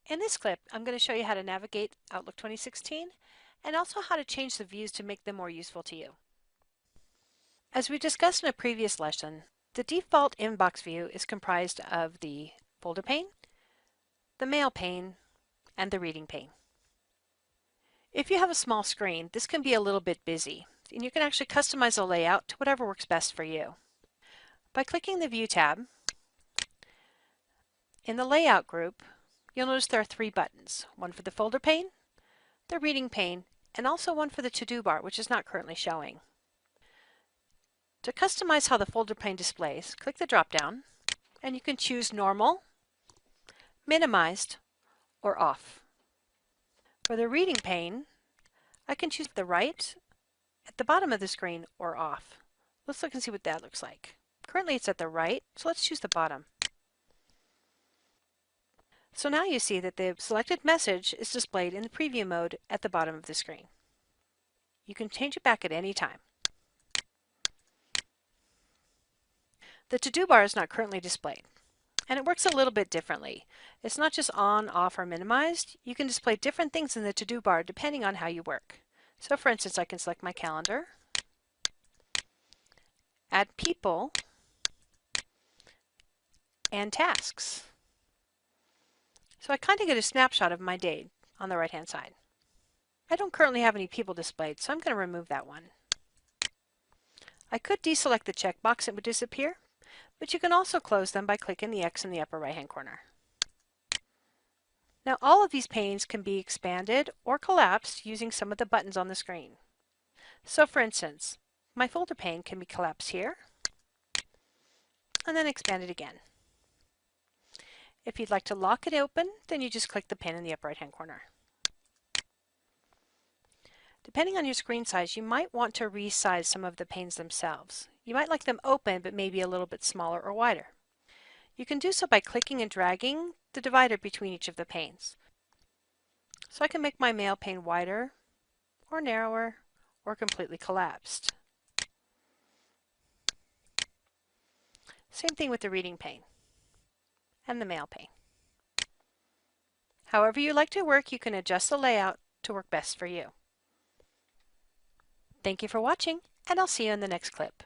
In this clip, I'm going to show you how to navigate Outlook 2016 and also how to change the views to make them more useful to you. As we discussed in a previous lesson, the default inbox view is comprised of the folder pane, the mail pane, and the reading pane. If you have a small screen, this can be a little bit busy, and you can actually customize the layout to whatever works best for you. By clicking the View tab, in the Layout group, you'll notice there are three buttons, one for the folder pane, the reading pane, and also one for the to-do bar, which is not currently showing. To customize how the folder pane displays, click the drop-down, and you can choose Normal, Minimized, or Off. For the reading pane, I can choose the right, at the bottom of the screen, or off. Let's look and see what that looks like. Currently it's at the right, so let's choose the bottom. So now you see that the selected message is displayed in the preview mode at the bottom of the screen. You can change it back at any time. The to-do bar is not currently displayed, and it works a little bit differently. It's not just on, off, or minimized. You can display different things in the to-do bar depending on how you work. So for instance, I can select my calendar, add people, and tasks. So I kind of get a snapshot of my day on the right-hand side. I don't currently have any people displayed, so I'm going to remove that one. I could deselect the checkbox, it would disappear, but you can also close them by clicking the X in the upper right-hand corner. Now all of these panes can be expanded or collapsed using some of the buttons on the screen. So for instance, my folder pane can be collapsed here and then expanded again. If you'd like to lock it open, then you just click the pin in the upper right-hand corner. Depending on your screen size, you might want to resize some of the panes themselves. You might like them open, but maybe a little bit smaller or wider. You can do so by clicking and dragging the divider between each of the panes. So I can make my mail pane wider or narrower or completely collapsed. Same thing with the reading pane and the mail pane. However you like to work, you can adjust the layout to work best for you. Thank you for watching, and I'll see you in the next clip.